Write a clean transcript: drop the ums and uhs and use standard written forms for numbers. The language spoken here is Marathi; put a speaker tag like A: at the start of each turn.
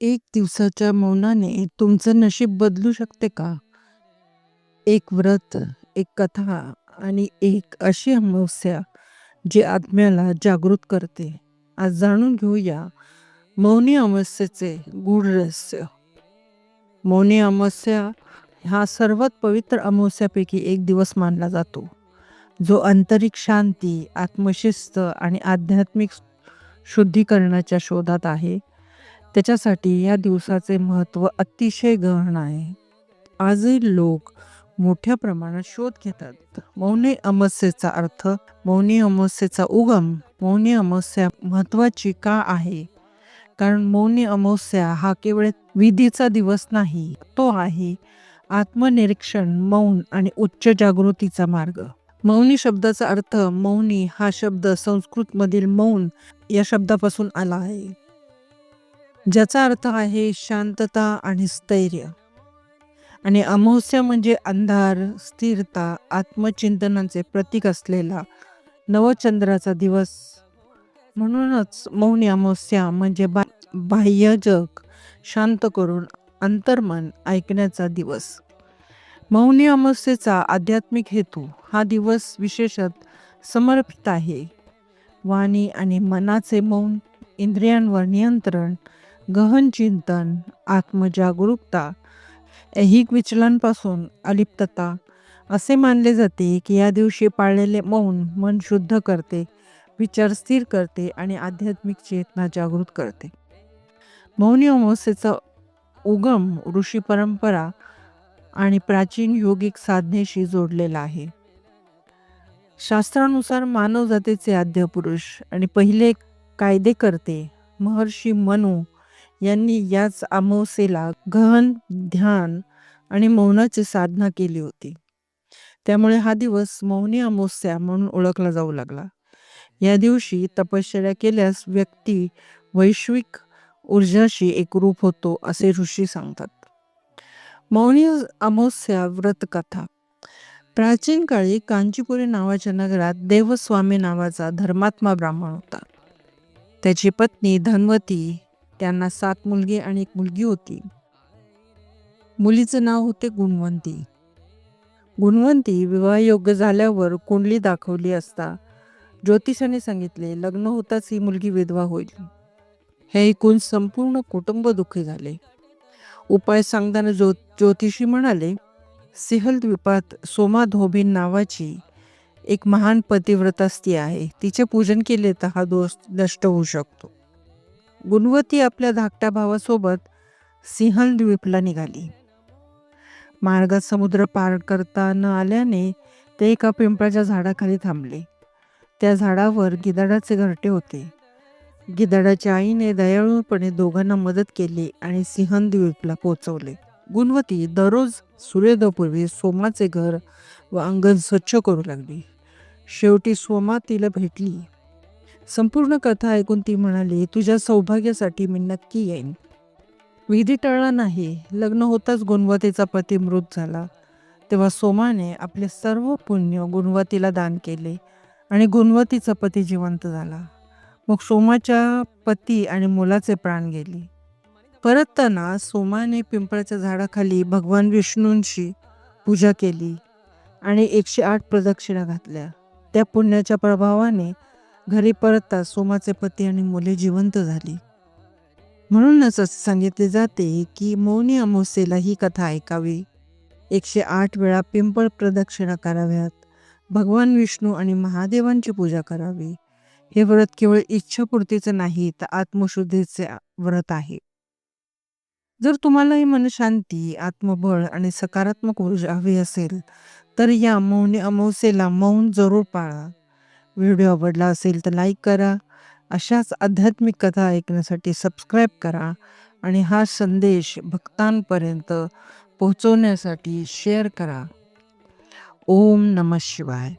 A: एक दिवसाच्या मौनाने तुमचं नशीब बदलू शकते का? एक व्रत, एक कथा आणि एक अशी अमावस्या जी आत्म्याला जागृत करते. आज जाणून घेऊया मौनी अमावस्येचे गूढ रहस्य. मौनी अमावस्या हा सर्वात पवित्र अमावस्यापैकी एक दिवस मानला जातो, जो आंतरिक शांती, आत्मशिस्त आणि आध्यात्मिक शुद्धीकरणाच्या शोधात आहे. त्याच्यासाठी या दिवसाचे महत्त्व अतिशय गहन आहे. आजही लोक मोठ्या प्रमाणात शोध घेतात. मौनी अमावस्येचा अर्थ, मौनी अमावस्येचा उगम, मौनी अमावस्या महत्त्वाची का आहे? कारण मौनी अमावस्या हा केवळ विधीचा दिवस नाही, तो आहे आत्मनिरीक्षण, मौन आणि उच्च जागृतीचा मार्ग. मौनी शब्दाचा अर्थ, मौनी हा शब्द संस्कृतमधील मौन या शब्दापासून आला आहे, ज्याचा अर्थ आहे शांतता आणि स्थैर्य. आणि अमावस्या म्हणजे अंधार, स्थिरता, आत्मचिंतनाचे प्रतीक असलेला नवचंद्राचा दिवस. म्हणूनच मौनी अमावस्या म्हणजे बाह्य जग शांत करून अंतर्मन ऐकण्याचा दिवस. मौनी अमावस्येचा आध्यात्मिक हेतू, हा दिवस विशेषतः समर्पित आहे वाणी आणि मनाचे मौन, इंद्रियांवर नियंत्रण, गहन चिंतन, आत्मजागरूकता, ऐहिक विचलनापासून अलिप्तता. असे मानले जाते की या दिवशी पाळलेले मौन मन शुद्ध करते, विचार स्थिर करते आणि आध्यात्मिक चेतना जागृत करते. मौनी अमावस्येचा उगम ऋषी परंपरा आणि प्राचीन योगिक साधनेशी जोडलेला आहे. शास्त्रानुसार मानव जातीचे आद्य पुरुष आणि पहिले कायदेकर्ते महर्षी मनू यांनी याच अमावस्येला गहन ध्यान आणि मौनाची साधना केली होती. त्यामुळे हा दिवस मौनी अमावस्या म्हणून ओळखला जाऊ लागला. या दिवशी तपश्चर्या केल्यास व्यक्ती वैश्विक ऊर्जाशी एकरूप होतो, असे ऋषी सांगतात. मौनी अमावस्या व्रतकथा. प्राचीन काळी कांचीपुरी नावाच्या नगरात देवस्वामी नावाचा धर्मात्मा ब्राह्मण होता. त्याची पत्नी धनवती, त्यांना 7 मुलगे आणि 1 मुलगी होती. मुलीचं नाव होते गुणवंती. गुणवंती विवाहयोग्य झाल्यावर कुंडली दाखवली असता ज्योतिषाने सांगितले, लग्न होताच ही मुलगी विधवा होईल. हे ऐकून संपूर्ण कुटुंब दुःखी झाले. उपाय सांगताना ज्योतिषी म्हणाले, सिंहल द्वीपात सोमा धोबीन नावाची एक महान पतिव्रता स्त्री आहे, तिचे पूजन केले तर हा दोष नष्ट होऊ शकतो. गुणवती आपल्या धाकट्या भावासोबत सिंहल द्वीपला निघाली. मार्गात समुद्र पार करता न आल्याने ते एका पिंपळाच्या झाडाखाली थांबले. त्या झाडावर गिधाडाचे घरटे होते. गिधाडाच्या आईने दयाळूपणे दोघांना मदत केली आणि सिंहल द्वीपला पोहोचवले. गुणवती दररोज सूर्योदयापूर्वी सोमाचे घर व अंगण स्वच्छ करू लागली. शेवटी सोमा तिला भेटली. संपूर्ण कथा ऐकून ती म्हणाली, तुझ्या सौभाग्यासाठी मी नक्की येईन. विधी टळला नाही. लग्न होताच गुणवतीचा पती मृत झाला. तेव्हा सोमाने आपले सर्व पुण्य गुणवतीला दान केले आणि गुणवतीचा पती जिवंत झाला. मग सोमाच्या पती आणि मुलाचे प्राण गेले. परतताना सोमाने पिंपळाच्या झाडाखाली भगवान विष्णूंची पूजा केली आणि 108 प्रदक्षिणा घातल्या. त्या पुण्याच्या प्रभावाने घरी परतता सोमाचे पती आणि मुले जिवंत झाली. म्हणूनच असे सांगितले जाते की मौनी अमावस्येला ही कथा ऐकावी, 108 वेळा पिंपळ प्रदक्षिणा कराव्यात, भगवान विष्णू आणि महादेवांची पूजा करावी. हे व्रत केवळ इच्छापूर्तीचे नाही, तर आत्मशुद्धीचे व्रत आहे. जर तुम्हालाही मनशांती, आत्मबळ आणि सकारात्मक ऊर्जा हवी असेल तर या मौनी अमावस्येला मौन जरूर पाळा. व्हिडिओ आवडला असेल तर लाईक करा. अशाच आध्यात्मिक कथा ऐकण्यासाठी सबस्क्राईब करा आणि हा संदेश भक्तांपर्यंत पोहोचवण्यासाठी शेअर करा. ओम नमः शिवाय.